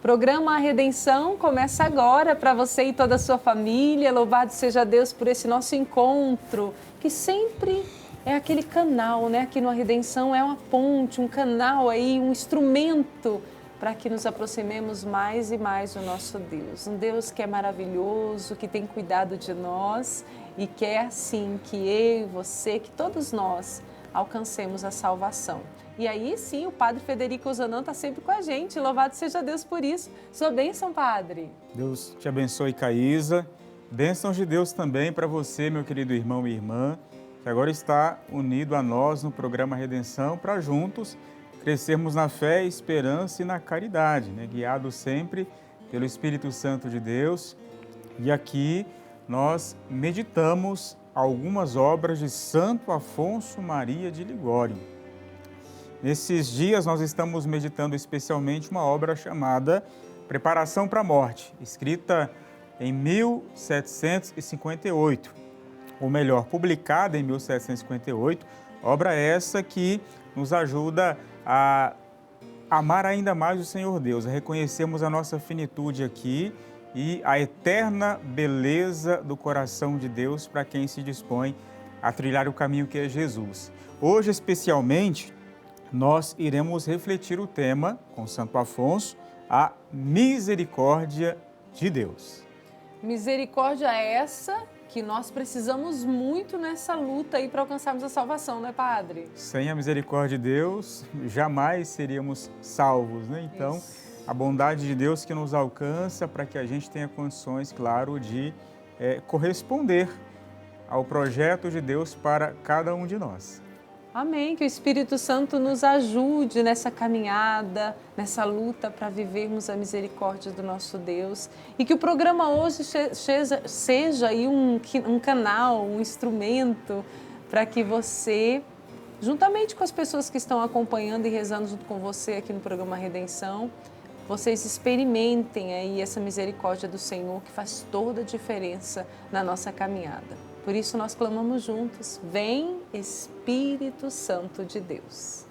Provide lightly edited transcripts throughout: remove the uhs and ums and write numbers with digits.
Programa A Redenção começa agora para você e toda a sua família. Louvado seja Deus por esse nosso encontro, que sempre é aquele canal, né? Aqui no A Redenção é uma ponte, um canal aí, um instrumento para que nos aproximemos mais e mais do nosso Deus. Um Deus que é maravilhoso, que tem cuidado de nós e quer sim que eu, você, que todos nós alcancemos a salvação. E aí sim, o Padre Federico Ozanam está sempre com a gente. Louvado seja Deus por isso. Sua bênção, Padre. Deus te abençoe, Caísa. Bênçãos de Deus também para você, meu querido irmão e irmã, que agora está unido a nós no programa Redenção, para juntos crescermos na fé, esperança e na caridade, né? Guiados sempre pelo Espírito Santo de Deus. E aqui nós meditamos algumas obras de Santo Afonso Maria de Ligório. Nesses dias nós estamos meditando especialmente uma obra chamada Preparação para a Morte, escrita em 1758, ou melhor, publicada em 1758, obra essa que nos ajuda a amar ainda mais o Senhor Deus, a reconhecermos a nossa finitude aqui e a eterna beleza do coração de Deus para quem se dispõe a trilhar o caminho que é Jesus. Hoje, especialmente, nós iremos refletir o tema, com Santo Afonso, a misericórdia de Deus. Misericórdia essa que nós precisamos muito nessa luta aí para alcançarmos a salvação, não é, Padre? Sem a misericórdia de Deus, jamais seríamos salvos, né? Então, a bondade de Deus que nos alcança para que a gente tenha condições, claro, de corresponder ao projeto de Deus para cada um de nós. Amém, que o Espírito Santo nos ajude nessa caminhada, nessa luta para vivermos a misericórdia do nosso Deus e que o programa hoje seja aí um canal, um instrumento para que você, juntamente com as pessoas que estão acompanhando e rezando junto com você aqui no programa Redenção, vocês experimentem aí essa misericórdia do Senhor que faz toda a diferença na nossa caminhada. Por isso nós clamamos juntos, vem Espírito Santo de Deus.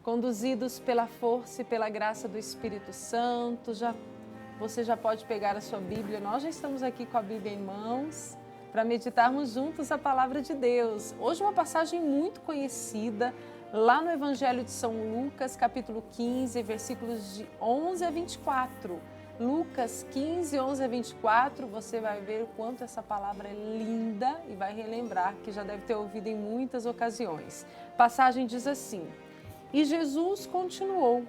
Conduzidos pela força e pela graça do Espírito Santo, você já pode pegar a sua Bíblia. Nós já estamos aqui com a Bíblia em mãos para meditarmos juntos a Palavra de Deus. Hoje uma passagem muito conhecida lá no Evangelho de São Lucas, capítulo 15, versículos de 11 a 24. Lucas 15, 11 a 24, você vai ver o quanto essa palavra é linda e vai relembrar que já deve ter ouvido em muitas ocasiões. A passagem diz assim: E Jesus continuou.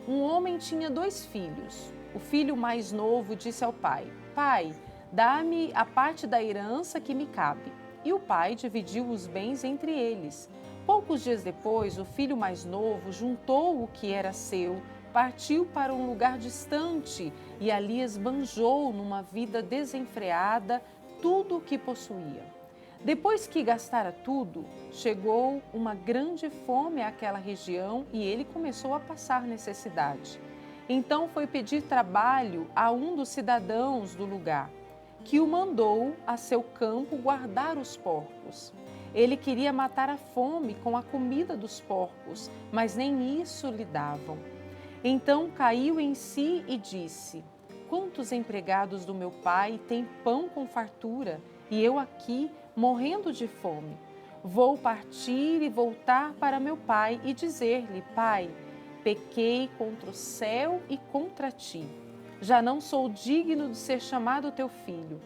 Um homem tinha 2 filhos. O filho mais novo disse ao pai: Pai, dá-me a parte da herança que me cabe. E o pai dividiu os bens entre eles. Poucos dias depois, o filho mais novo juntou o que era seu, partiu para um lugar distante e ali esbanjou numa vida desenfreada tudo o que possuía. Depois que gastara tudo, chegou uma grande fome àquela região e ele começou a passar necessidade. Então foi pedir trabalho a um dos cidadãos do lugar, que o mandou a seu campo guardar os porcos. Ele queria matar a fome com a comida dos porcos, mas nem isso lhe davam. Então caiu em si e disse: quantos empregados do meu pai têm pão com fartura e eu aqui morrendo de fome. Vou partir e voltar para meu pai e dizer-lhe: Pai, pequei contra o céu e contra ti. Já não sou digno de ser chamado teu filho.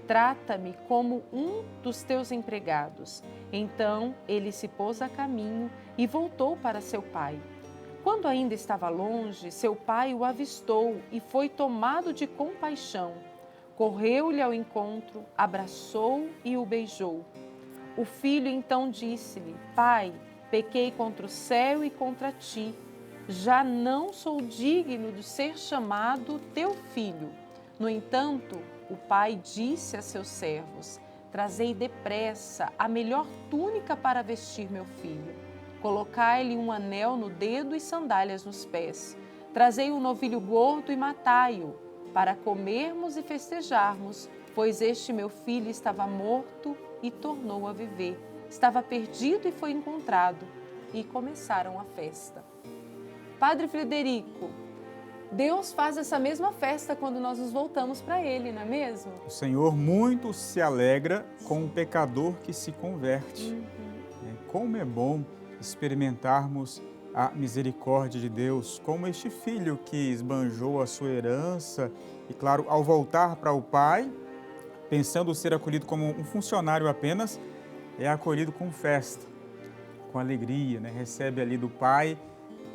Trata-me como um dos teus empregados. Então ele se pôs a caminho e voltou para seu pai. Quando ainda estava longe, seu pai o avistou e foi tomado de compaixão. Correu-lhe ao encontro, abraçou e o beijou. O filho então disse-lhe: Pai, pequei contra o céu e contra ti. Já não sou digno de ser chamado teu filho. No entanto, o pai disse a seus servos: Trazei depressa a melhor túnica para vestir meu filho. Colocai-lhe um anel no dedo e sandálias nos pés. Trazei um novilho gordo e matai-o, para comermos e festejarmos, pois este meu filho estava morto e tornou a viver. Estava perdido e foi encontrado. E começaram a festa. Padre Frederico, Deus faz essa mesma festa quando nós nos voltamos para Ele, não é mesmo? O Senhor muito se alegra com o pecador que se converte. Como é bom experimentarmos a misericórdia de Deus, como este filho que esbanjou a sua herança e, claro, ao voltar para o pai, pensando ser acolhido como um funcionário apenas, é acolhido com festa, com alegria, né? Recebe ali do pai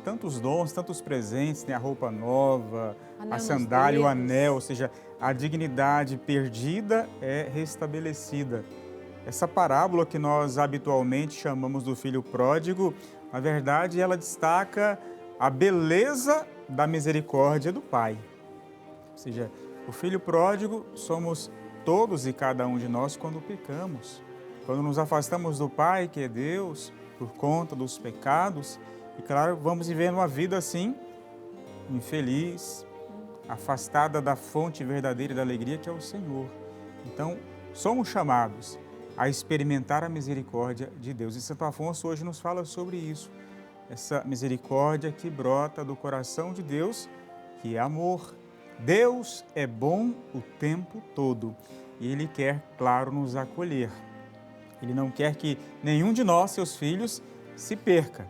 tantos dons, tantos presentes, né? A roupa nova, a sandália, o anel, ou seja, a dignidade perdida é restabelecida. Essa parábola que nós habitualmente chamamos do filho pródigo, na verdade, ela destaca a beleza da misericórdia do pai. Ou seja, o filho pródigo somos todos e cada um de nós quando pecamos. Quando nos afastamos do Pai, que é Deus, por conta dos pecados, e claro, vamos vivendo uma vida assim, infeliz, afastada da fonte verdadeira da alegria que é o Senhor. Então, somos chamados a experimentar a misericórdia de Deus. E Santo Afonso hoje nos fala sobre isso, essa misericórdia que brota do coração de Deus, que é amor. Deus é bom o tempo todo e Ele quer, claro, nos acolher. Ele não quer que nenhum de nós, seus filhos, se perca,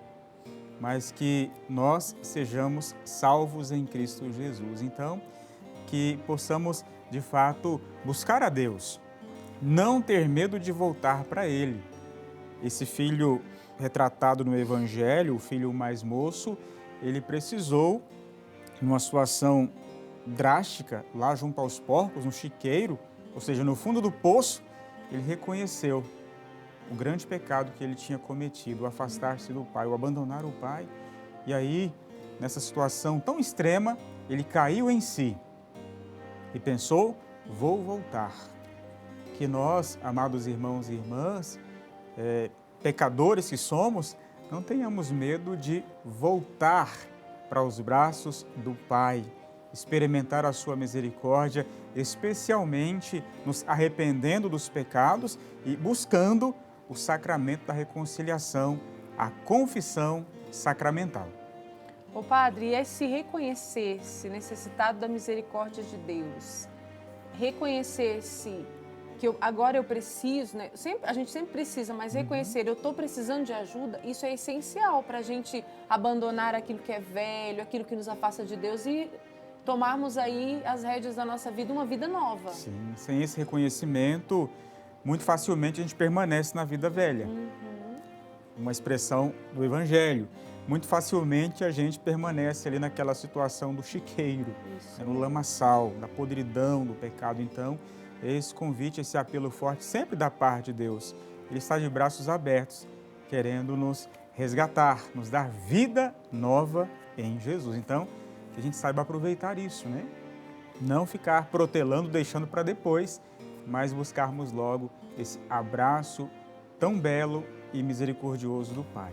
mas que nós sejamos salvos em Cristo Jesus. Então, que possamos, de fato, buscar a Deus, não ter medo de voltar para Ele. Esse filho retratado no Evangelho, o filho mais moço, ele precisou, numa situação drástica, lá junto aos porcos, no chiqueiro, ou seja, no fundo do poço, ele reconheceu o grande pecado que ele tinha cometido, o afastar-se do pai, o abandonar o pai. E aí, nessa situação tão extrema, ele caiu em si e pensou: vou voltar. Que nós, amados irmãos e irmãs, pecadores que somos, não tenhamos medo de voltar para os braços do Pai, experimentar a sua misericórdia, especialmente nos arrependendo dos pecados e buscando o sacramento da reconciliação, a confissão sacramental. Ô Padre, é se reconhecer-se necessitado da misericórdia de Deus, reconhecer-se que agora eu preciso, né? A gente sempre precisa, mas reconhecer, eu estou precisando de ajuda, isso é essencial para a gente abandonar aquilo que é velho, aquilo que nos afasta de Deus e tomarmos aí as rédeas da nossa vida, uma vida nova. Sim, sem esse reconhecimento, muito facilmente a gente permanece na vida velha. Uma expressão do Evangelho. Muito facilmente a gente permanece ali naquela situação do chiqueiro, no lamaçal, da podridão do pecado. Então, esse convite, esse apelo forte sempre da parte de Deus. Ele está de braços abertos, querendo nos resgatar, nos dar vida nova em Jesus. Então, que a gente saiba aproveitar isso, né? Não ficar protelando, deixando para depois, mas buscarmos logo esse abraço tão belo e misericordioso do Pai.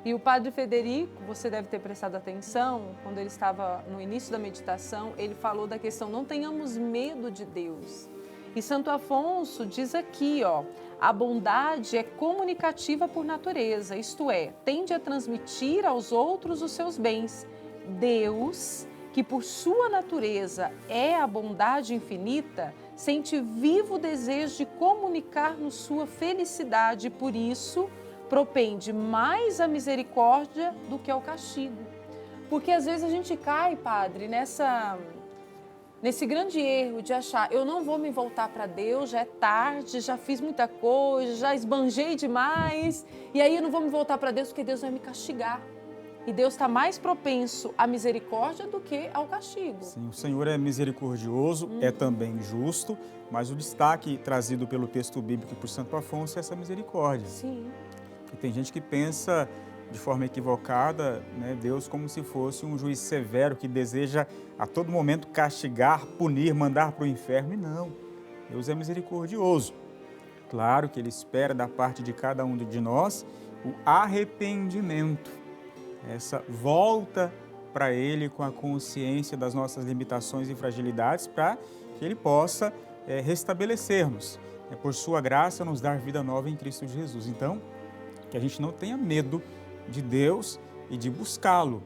E o Padre Frederico, você deve ter prestado atenção, quando ele estava no início da meditação, ele falou da questão, não tenhamos medo de Deus. E Santo Afonso diz aqui, a bondade é comunicativa por natureza, isto é, tende a transmitir aos outros os seus bens. Deus que por sua natureza é a bondade infinita, sente vivo desejo de comunicar-nos sua felicidade e, por isso, propende mais a misericórdia do que ao castigo. Porque às vezes a gente cai, Padre, nesse grande erro de achar, eu não vou me voltar para Deus, já é tarde, já fiz muita coisa, já esbanjei demais, e aí eu não vou me voltar para Deus porque Deus vai me castigar. E Deus está mais propenso à misericórdia do que ao castigo. Sim, o Senhor é misericordioso, é também justo, mas o destaque trazido pelo texto bíblico por Santo Afonso é essa misericórdia. Sim. E tem gente que pensa de forma equivocada, né, Deus como se fosse um juiz severo que deseja a todo momento castigar, punir, mandar para o inferno. E não, Deus é misericordioso. Claro que Ele espera da parte de cada um de nós o arrependimento, essa volta para Ele com a consciência das nossas limitações e fragilidades, para que Ele possa restabelecer-nos, por sua graça, nos dar vida nova em Cristo Jesus. Então, que a gente não tenha medo de Deus e de buscá-lo.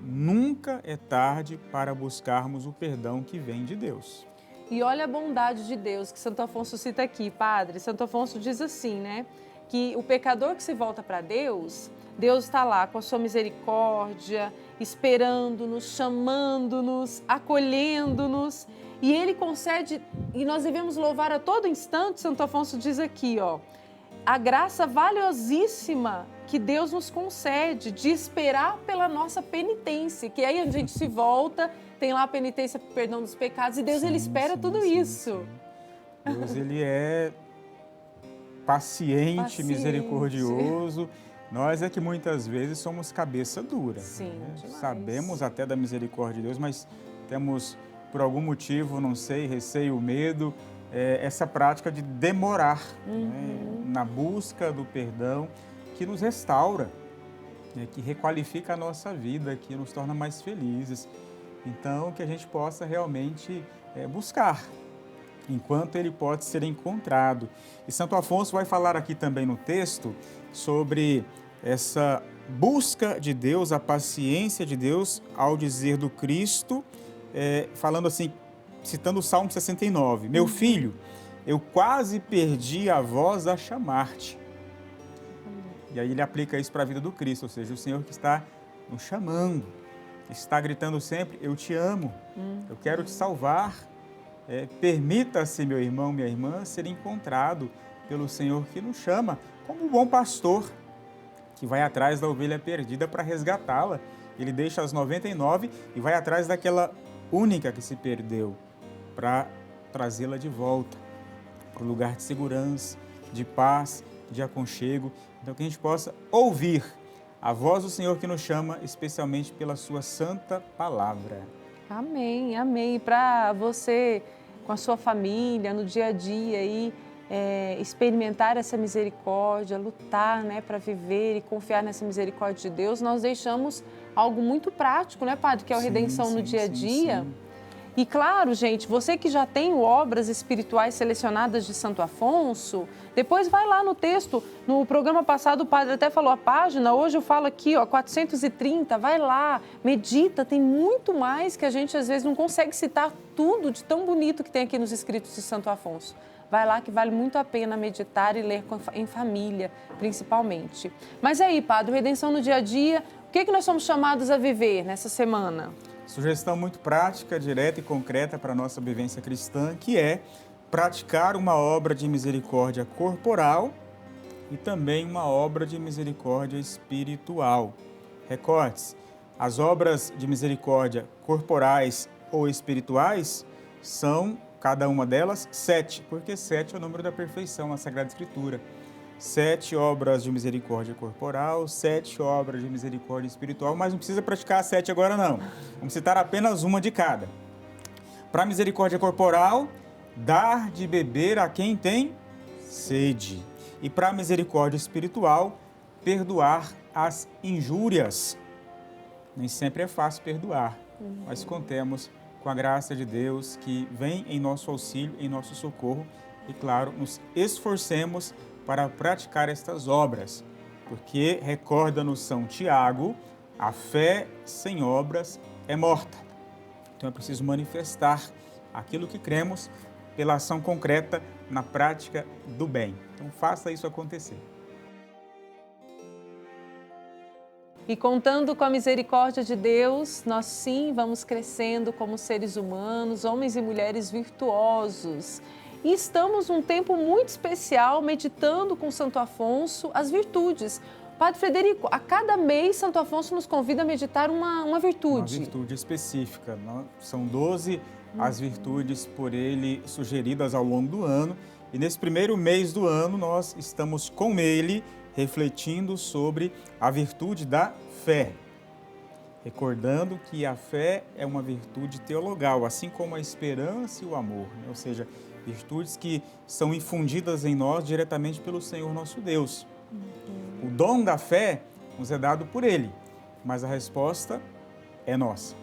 Nunca é tarde para buscarmos o perdão que vem de Deus. E olha a bondade de Deus que Santo Afonso cita aqui, Padre. Santo Afonso diz assim, né? Que o pecador que se volta para Deus, Deus está lá com a sua misericórdia, esperando-nos, chamando-nos, acolhendo-nos. E Ele concede, e nós devemos louvar a todo instante, Santo Afonso diz aqui, ó, a graça valiosíssima que Deus nos concede de esperar pela nossa penitência, que aí a gente se volta, tem lá a penitência para o perdão dos pecados, e Deus, Ele espera tudo isso. Deus, Ele é paciente, misericordioso. Nós é que muitas vezes somos cabeça dura. Sim, sabemos até da misericórdia de Deus, mas temos, por algum motivo, não sei, receio, medo, essa prática de demorar na busca do perdão que nos restaura, que requalifica a nossa vida, que nos torna mais felizes. Então, que a gente possa realmente buscar, enquanto ele pode ser encontrado. E Santo Afonso vai falar aqui também no texto sobre essa busca de Deus, a paciência de Deus ao dizer do Cristo, falando assim, citando o Salmo 69, meu filho, eu quase perdi a voz a chamar-te. E aí ele aplica isso para a vida do Cristo, ou seja, o Senhor que está nos chamando, está gritando sempre, eu te amo, eu quero te salvar. Permita-se, meu irmão, minha irmã, ser encontrado pelo Senhor que nos chama como um bom pastor que vai atrás da ovelha perdida para resgatá-la. Ele deixa as 99 e vai atrás daquela única que se perdeu para trazê-la de volta para o lugar de segurança, de paz, de aconchego. Então, que a gente possa ouvir a voz do Senhor que nos chama, especialmente pela sua santa palavra. Amém, amém. Para você, com a sua família, no dia a dia, aí, experimentar essa misericórdia, lutar, né, para viver e confiar nessa misericórdia de Deus, nós deixamos algo muito prático, né, Padre? Que é a redenção no dia a dia. Sim. E claro, gente, você que já tem obras espirituais selecionadas de Santo Afonso, depois vai lá no texto. No programa passado o Padre até falou a página, hoje eu falo aqui, ó, 430, vai lá, medita, tem muito mais que a gente às vezes não consegue citar tudo de tão bonito que tem aqui nos escritos de Santo Afonso. Vai lá que vale muito a pena meditar e ler em família, principalmente. Mas aí, Padre, redenção no dia a dia, o que nós somos chamados a viver nessa semana? Sugestão muito prática, direta e concreta para a nossa vivência cristã, que é praticar uma obra de misericórdia corporal e também uma obra de misericórdia espiritual. Recorde-se, as obras de misericórdia corporais ou espirituais são, cada uma delas, 7, porque 7 é o número da perfeição na Sagrada Escritura. 7 obras de misericórdia corporal, 7 obras de misericórdia espiritual, mas não precisa praticar as 7 agora não. Vamos citar apenas uma de cada. Para a misericórdia corporal, dar de beber a quem tem sede. E para a misericórdia espiritual, perdoar as injúrias. Nem sempre é fácil perdoar, mas contemos com a graça de Deus que vem em nosso auxílio, em nosso socorro. E claro, nos esforcemos para praticar estas obras, porque recorda-nos São Tiago, a fé sem obras é morta. Então é preciso manifestar aquilo que cremos pela ação concreta na prática do bem. Então faça isso acontecer. E contando com a misericórdia de Deus, nós sim vamos crescendo como seres humanos, homens e mulheres virtuosos. E estamos num tempo muito especial, meditando com Santo Afonso as virtudes. Padre Frederico, a cada mês Santo Afonso nos convida a meditar uma virtude. Uma virtude específica. São 12 as virtudes por ele sugeridas ao longo do ano. E nesse primeiro mês do ano nós estamos com ele refletindo sobre a virtude da fé. Recordando que a fé é uma virtude teologal, assim como a esperança e o amor, né? Ou seja, virtudes que são infundidas em nós diretamente pelo Senhor nosso Deus. O dom da fé nos é dado por Ele, mas a resposta é nossa.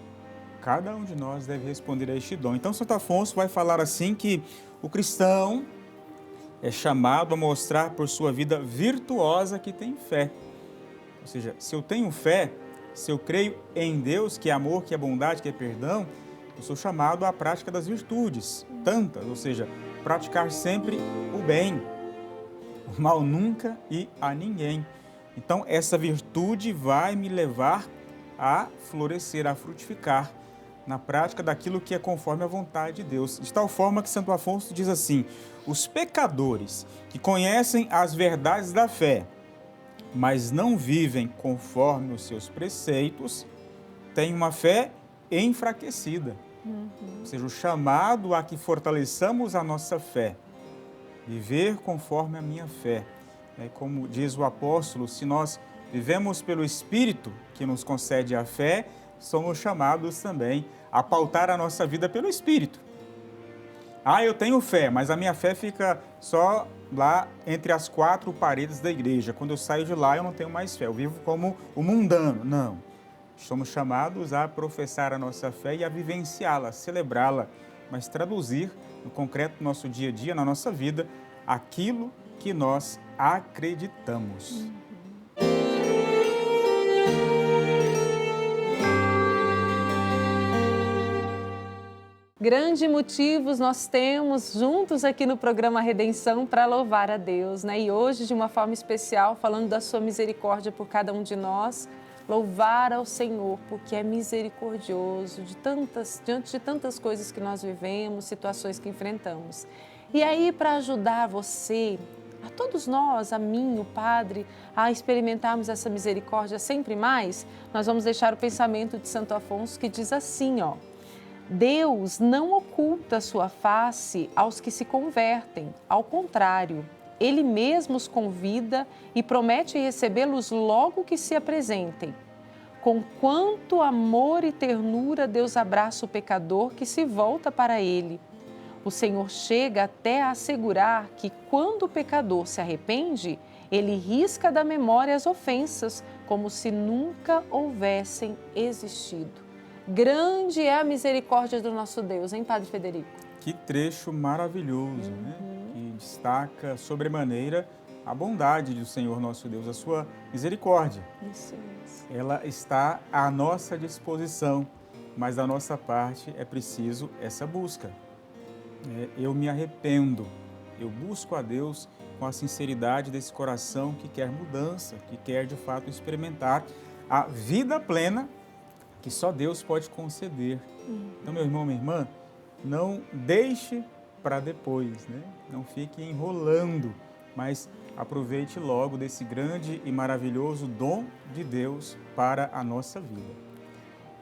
Cada um de nós deve responder a este dom. Então, Santo Afonso vai falar assim que o cristão é chamado a mostrar por sua vida virtuosa que tem fé. Ou seja, se eu tenho fé, se eu creio em Deus, que é amor, que é bondade, que é perdão, eu sou chamado à prática das virtudes, tantas, ou seja, praticar sempre o bem, o mal nunca e a ninguém. Então, essa virtude vai me levar a florescer, a frutificar na prática daquilo que é conforme a vontade de Deus. De tal forma que Santo Afonso diz assim: os pecadores que conhecem as verdades da fé, mas não vivem conforme os seus preceitos, têm uma fé enfraquecida. Ou seja, o chamado a que fortaleçamos a nossa fé, viver conforme a minha fé. Como diz o apóstolo, se nós vivemos pelo Espírito que nos concede a fé, somos chamados também a pautar a nossa vida pelo Espírito. Eu tenho fé, mas a minha fé fica só lá entre as quatro paredes da igreja. Quando eu saio de lá, eu não tenho mais fé, eu vivo como o mundano. Não. Somos chamados a professar a nossa fé e a vivenciá-la, celebrá-la, mas traduzir no concreto do nosso dia a dia, na nossa vida, aquilo que nós acreditamos. Grandes motivos nós temos juntos aqui no programa Redenção para louvar a Deus, né? E hoje, de uma forma especial, falando da sua misericórdia por cada um de nós, louvar ao Senhor, porque é misericordioso diante de tantas coisas que nós vivemos, situações que enfrentamos. E aí, para ajudar você, a todos nós, a mim, o Padre, a experimentarmos essa misericórdia sempre mais, nós vamos deixar o pensamento de Santo Afonso que diz assim, ó: Deus não oculta sua face aos que se convertem, ao contrário, Ele mesmo os convida e promete recebê-los logo que se apresentem. Com quanto amor e ternura Deus abraça o pecador que se volta para Ele. O Senhor chega até a assegurar que quando o pecador se arrepende, Ele risca da memória as ofensas, como se nunca houvessem existido. Grande é a misericórdia do nosso Deus, hein, Padre Frederico? Que trecho maravilhoso, né? Que destaca sobremaneira a bondade do Senhor nosso Deus, a sua misericórdia. Isso. Ela está à nossa disposição, mas da nossa parte é preciso essa busca. Eu me arrependo, eu busco a Deus com a sinceridade desse coração que quer mudança, que quer de fato experimentar a vida plena que só Deus pode conceder. Então, meu irmão, minha irmã, não deixe para depois, né? Não fique enrolando, mas aproveite logo desse grande e maravilhoso dom de Deus para a nossa vida.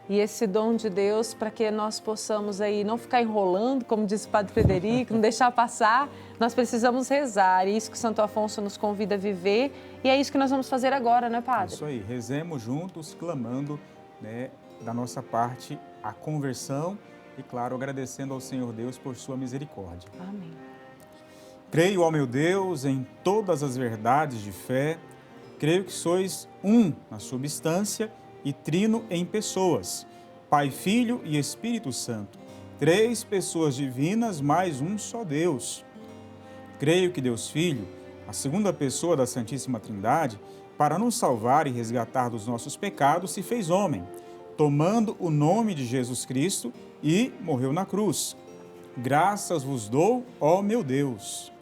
E esse dom de Deus, para que nós possamos aí não ficar enrolando, como disse o Padre Frederico, não deixar passar, nós precisamos rezar. É isso que Santo Afonso nos convida a viver e é isso que nós vamos fazer agora, né, Padre? Isso aí, rezemos juntos, clamando, né, da nossa parte a conversão e, claro, agradecendo ao Senhor Deus por sua misericórdia. Amém. Creio, ó meu Deus, em todas as verdades de fé, creio que sois um na substância e trino em pessoas, Pai, Filho e Espírito Santo, 3 pessoas divinas, mais um só Deus. Creio que Deus Filho, a segunda pessoa da Santíssima Trindade, para nos salvar e resgatar dos nossos pecados, se fez homem, tomando o nome de Jesus Cristo, e morreu na cruz. Graças vos dou, ó meu Deus.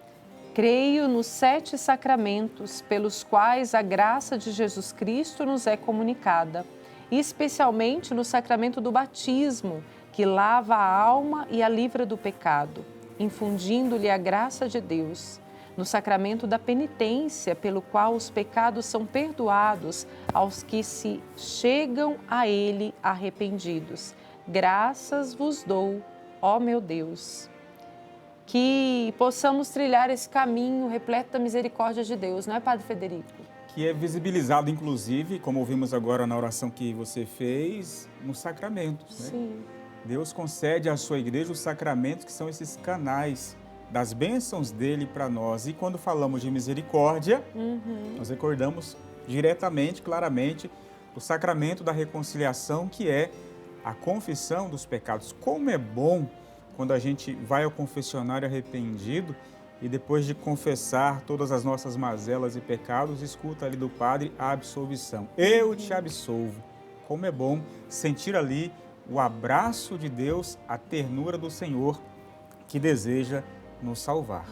Creio nos 7 sacramentos, pelos quais a graça de Jesus Cristo nos é comunicada, e especialmente no sacramento do batismo, que lava a alma e a livra do pecado, infundindo-lhe a graça de Deus. No sacramento da penitência, pelo qual os pecados são perdoados aos que se chegam a Ele arrependidos. Graças vos dou, ó meu Deus. Que possamos trilhar esse caminho repleto da misericórdia de Deus, não é, Padre Federico? Que é visibilizado, inclusive, como ouvimos agora na oração que você fez, nos sacramentos, né? Sim. Deus concede à sua igreja os sacramentos, que são esses canais das bênçãos dele para nós. E quando falamos de misericórdia, nós recordamos diretamente, claramente, o sacramento da reconciliação, que é a confissão dos pecados. Como é bom quando a gente vai ao confessionário arrependido e depois de confessar todas as nossas mazelas e pecados, escuta ali do Padre a absolvição. Eu te absolvo. Como é bom sentir ali o abraço de Deus, a ternura do Senhor que deseja nos salvar.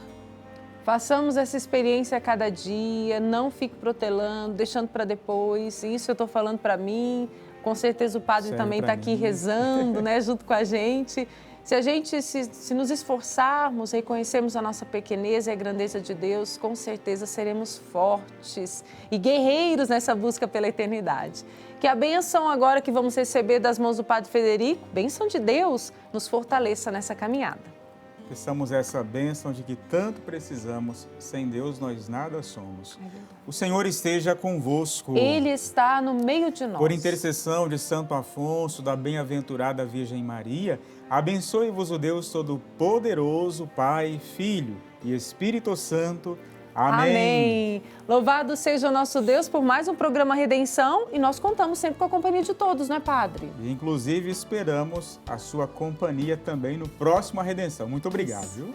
Façamos essa experiência a cada dia, não fique protelando, deixando para depois. Isso eu estou falando para mim, com certeza o Padre também está aqui rezando, né, junto com a gente. Se a gente se nos esforçarmos, reconhecermos a nossa pequenez e a grandeza de Deus, com certeza seremos fortes e guerreiros nessa busca pela eternidade. Que a bênção agora que vamos receber das mãos do Padre Federico, bênção de Deus, nos fortaleça nessa caminhada. Peçamos essa bênção de que tanto precisamos, sem Deus nós nada somos. O Senhor esteja convosco. Ele está no meio de nós. Por intercessão de Santo Afonso, da bem-aventurada Virgem Maria, abençoe-vos o Deus Todo-Poderoso, Pai, Filho e Espírito Santo. Amém. Amém. Louvado seja o nosso Deus por mais um programa Redenção, e nós contamos sempre com a companhia de todos, não é, Padre? E, inclusive, esperamos a sua companhia também no próximo Redenção. Muito obrigado, viu?